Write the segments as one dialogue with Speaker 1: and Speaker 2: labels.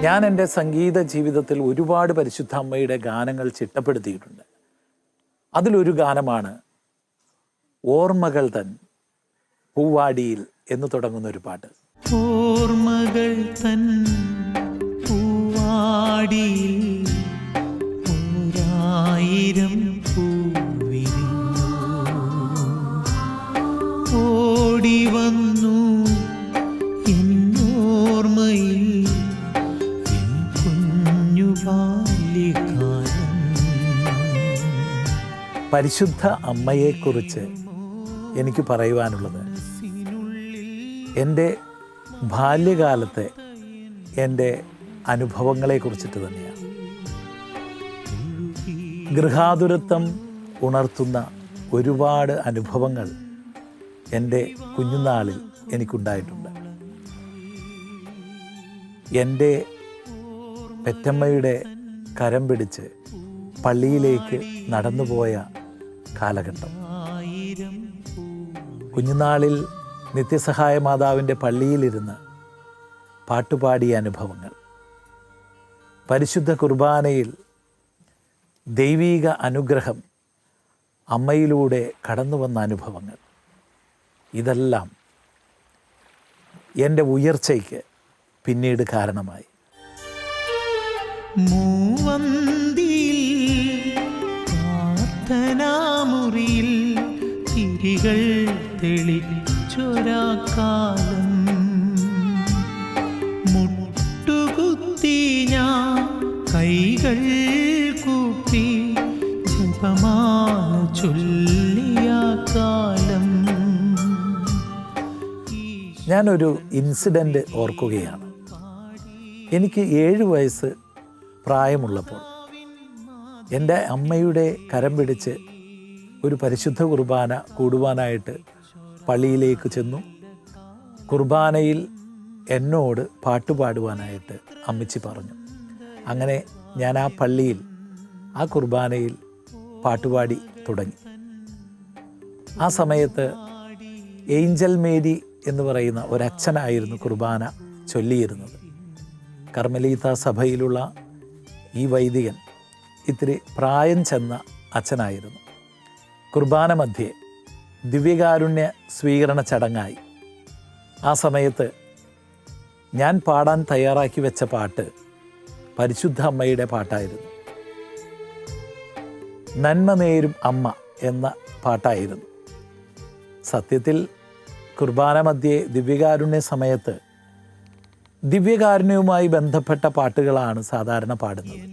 Speaker 1: ഞാൻ എൻ്റെ സംഗീത ജീവിതത്തിൽ ഒരുപാട് പരിശുദ്ധ അമ്മയുടെ ഗാനങ്ങൾ ചിട്ടപ്പെടുത്തിയിട്ടുണ്ട്. അതിലൊരു ഗാനമാണ് ഓർമ്മകൾ തൻ പൂവാടിയിൽ എന്ന് തുടങ്ങുന്ന ഒരു പാട്ട്.
Speaker 2: ഓർമ്മകൾ തൻ പൂവാടിയിൽ ഒരായിരം പൂവിരിഞ്ഞു, ഓടി വന്നു എന്നോർമ്മയിൽ എൻ കുഞ്ഞു ബാല്യകാലം.
Speaker 1: പരിശുദ്ധ അമ്മയെക്കുറിച്ച് എനിക്ക് പറയുവാനുള്ളത് എൻ്റെ ബാല്യകാലത്തെ എൻ്റെ അനുഭവങ്ങളെക്കുറിച്ചിട്ട് തന്നെയാണ്. ഗൃഹാതുരത്വം ഉണർത്തുന്ന ഒരുപാട് അനുഭവങ്ങൾ എൻ്റെ കുഞ്ഞുനാളിൽ എനിക്കുണ്ടായിട്ടുണ്ട്. എൻ്റെ പെറ്റമ്മയുടെ കരം പിടിച്ച് പള്ളിയിലേക്ക് നടന്നുപോയ കാലഘട്ടം, കുഞ്ഞുനാളിൽ നിത്യസഹായ മാതാവിൻ്റെ പള്ളിയിലിരുന്ന് പാട്ടുപാടിയ അനുഭവങ്ങൾ, പരിശുദ്ധ കുർബാനയിൽ ദൈവീക അനുഗ്രഹം അമ്മയിലൂടെ കടന്നു വന്ന അനുഭവങ്ങൾ, ഇതെല്ലാം എൻ്റെ ഉയർച്ചയ്ക്ക് പിന്നീട് കാരണമായി.
Speaker 2: പ്രാർത്ഥനാമുറിയിൽ തിരികൾ തെളിച്ചൊരാക്കാലം, മുട്ടുകുത്തി ഞാൻ കൈകൾ കൂപ്പി ജപമാല ചൊല്ലിയ കാലം.
Speaker 1: ഞാനൊരു ഇൻസിഡൻറ്റ് ഓർക്കുകയാണ്. എനിക്ക് 7 വയസ്സ് പ്രായമുള്ളപ്പോൾ എൻ്റെ അമ്മയുടെ കരം പിടിച്ച് ഒരു പരിശുദ്ധ കുർബാന കൂടുവാനായിട്ട് പള്ളിയിലേക്ക് ചെന്നു. കുർബാനയിൽ എന്നോട് പാട്ടുപാടുവാനായിട്ട് അമ്മച്ചി പറഞ്ഞു. അങ്ങനെ ഞാൻ ആ പള്ളിയിൽ ആ കുർബാനയിൽ പാട്ടുപാടി തുടങ്ങി. ആ സമയത്ത് ഏഞ്ചൽ മേരി എന്ന് പറയുന്ന ഒരച്ഛനായിരുന്നു കുർബാന ചൊല്ലിയിരുന്നത്. കർമ്മലീത്ത സഭയിലുള്ള ഈ വൈദികൻ ഇത്തിരി പ്രായം ചെന്ന അച്ഛനായിരുന്നു. കുർബാന മധ്യേ ദിവ്യകാരുണ്യ സ്വീകരണ ചടങ്ങായി. ആ സമയത്ത് ഞാൻ പാടാൻ തയ്യാറാക്കി വെച്ച പാട്ട് പരിശുദ്ധ അമ്മയുടെ പാട്ടായിരുന്നു. നന്മ നേരും അമ്മ എന്ന പാട്ടായിരുന്നു. സത്യത്തിൽ കുർബാന മധ്യേ ദിവ്യകാരുണ്യ സമയത്ത് ദിവ്യകാരുണ്യവുമായി ബന്ധപ്പെട്ട പാട്ടുകളാണ് സാധാരണ പാടുന്നത്.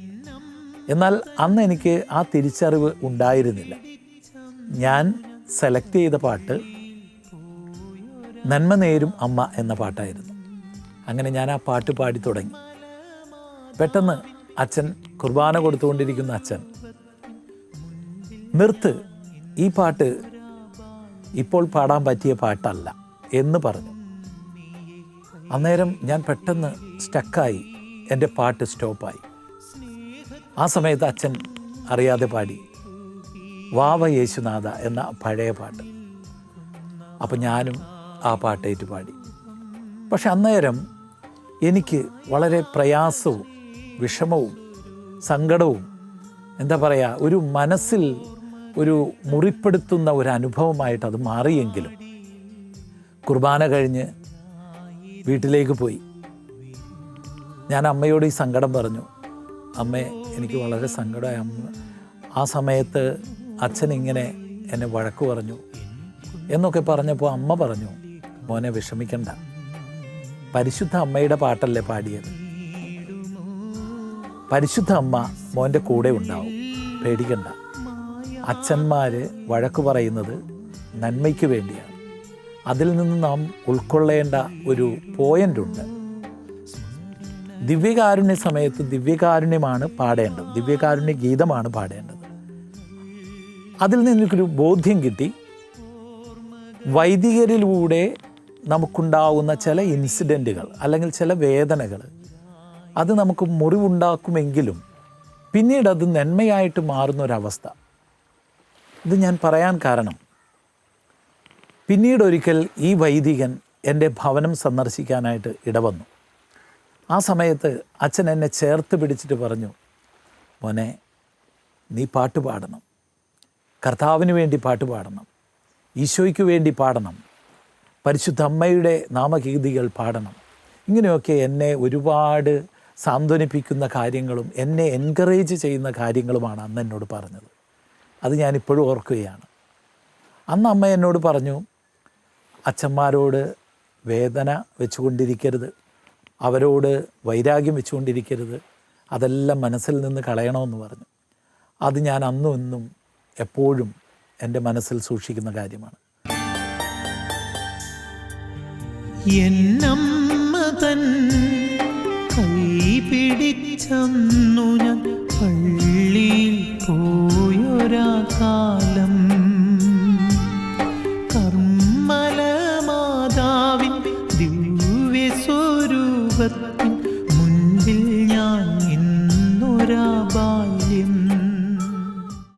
Speaker 1: എന്നാൽ അന്ന് എനിക്ക് ആ തിരിച്ചറിവ് ഉണ്ടായിരുന്നില്ല. ഞാൻ സെലക്ട് ചെയ്ത പാട്ട് നന്മ നേരും അമ്മ എന്ന പാട്ടായിരുന്നു. അങ്ങനെ ഞാൻ ആ പാട്ട് പാടി തുടങ്ങി. പെട്ടെന്ന് അച്ഛൻ, കുർബാന കൊടുത്തുകൊണ്ടിരിക്കുന്ന അച്ഛൻ, നിർത്ത്, ഈ പാട്ട് ഇപ്പോൾ പാടാൻ പറ്റിയ പാട്ടല്ല എന്ന് പറഞ്ഞു. അന്നേരം ഞാൻ പെട്ടെന്ന് സ്റ്റക്കായി, എൻ്റെ പാട്ട് സ്റ്റോപ്പായി. ആ സമയത്ത് അച്ഛൻ അറിയാതെ പാടി വാവ യേശുനാഥ എന്ന പഴയ പാട്ട്. അപ്പം ഞാനും ആ പാട്ടേറ്റ് പാടി. പക്ഷെ അന്നേരം എനിക്ക് വളരെ പ്രയാസവും വിഷമവും സങ്കടവും, എന്താ പറയുക, ഒരു മനസ്സിൽ ഒരു മുറിപ്പെടുത്തുന്ന ഒരു അനുഭവമായിട്ട് അത് മാറിയെങ്കിലും കുർബാന കഴിഞ്ഞ് വീട്ടിലേക്ക് പോയി. ഞാൻ അമ്മയോട് ഈ സങ്കടം പറഞ്ഞു. അമ്മേ, എനിക്ക് വളരെ സങ്കടമായി അമ്മ. ആ സമയത്ത് അച്ഛൻ ഇങ്ങനെ എന്നെ വഴക്ക് പറഞ്ഞു എന്നൊക്കെ പറഞ്ഞപ്പോൾ അമ്മ പറഞ്ഞു, മോനെ വിഷമിക്കണ്ട, പരിശുദ്ധ അമ്മയുടെ പാട്ടല്ലേ പാടിയത്, പരിശുദ്ധ അമ്മ മോൻ്റെ കൂടെ ഉണ്ടാവും, പേടിക്കണ്ട. അച്ഛന്മാർ വഴക്ക് പറയുന്നത് നന്മയ്ക്ക് വേണ്ടിയാണ്. അതിൽ നിന്ന് നാം ഉൾക്കൊള്ളേണ്ട ഒരു പോയിൻ്റുണ്ട്. ദിവ്യകാരുണ്യ സമയത്ത് ദിവ്യകാരുണ്യമാണ് പാടേണ്ടത്, ദിവ്യകാരുണ്യ ഗീതമാണ് പാടേണ്ടത്. അതിൽ നിന്നൊരു ബോധ്യം കിട്ടി. വൈദികരിലൂടെ നമുക്കുണ്ടാവുന്ന ചില ഇൻസിഡൻറ്റുകൾ അല്ലെങ്കിൽ ചില വേദനകൾ അത് നമുക്ക് മുറിവുണ്ടാക്കുമെങ്കിലും പിന്നീട് അത് നന്മയായിട്ട് മാറുന്നൊരവസ്ഥ. ഇത് ഞാൻ പറയാൻ കാരണം, പിന്നീടൊരിക്കൽ ഈ വൈദികൻ എൻ്റെ ഭവനം സന്ദർശിക്കാനായിട്ട് ഇടവന്നു. ആ സമയത്ത് അച്ഛൻ എന്നെ ചേർത്ത് പിടിച്ചിട്ട് പറഞ്ഞു, മോനെ, നീ പാട്ട് പാടണം, കർത്താവിന് വേണ്ടി പാട്ട് പാടണം, ഈശോയ്ക്ക് വേണ്ടി പാടണം, പരിശുദ്ധ അമ്മയുടെ നാമഗീതികൾ പാടണം. ഇങ്ങനെയൊക്കെ എന്നെ ഒരുപാട് സാന്ത്വനിപ്പിക്കുന്ന കാര്യങ്ങളും എന്നെ എൻകറേജ് ചെയ്യുന്ന കാര്യങ്ങളുമാണ് അന്ന് എന്നോട് പറഞ്ഞത്. അത് ഞാനിപ്പോഴും ഓർക്കുകയാണ്. അന്ന് അമ്മ എന്നോട് പറഞ്ഞു, അച്ഛന്മാരോട് വേദന വെച്ചുകൊണ്ടിരിക്കരുത്, അവരോട് വൈരാഗ്യം വെച്ചുകൊണ്ടിരിക്കരുത്, അതെല്ലാം മനസ്സിൽ നിന്ന് കളയണമെന്ന് പറഞ്ഞു. അത് ഞാൻ അന്നും ഇന്നും എപ്പോഴും എൻ്റെ മനസ്സിൽ സൂക്ഷിക്കുന്ന കാര്യമാണ്.
Speaker 2: എന്നമ്മ തൻ കൈ പിടിച്ചന്നു ഞാൻ പള്ളിയിൽ പോയൊരാ കാലം, കർമ്മല മാതാവിൻ ദിവ്യ സ്വരൂപത്തിൻ മുൻപിൽ ഞാൻ ഇന്നൊരാ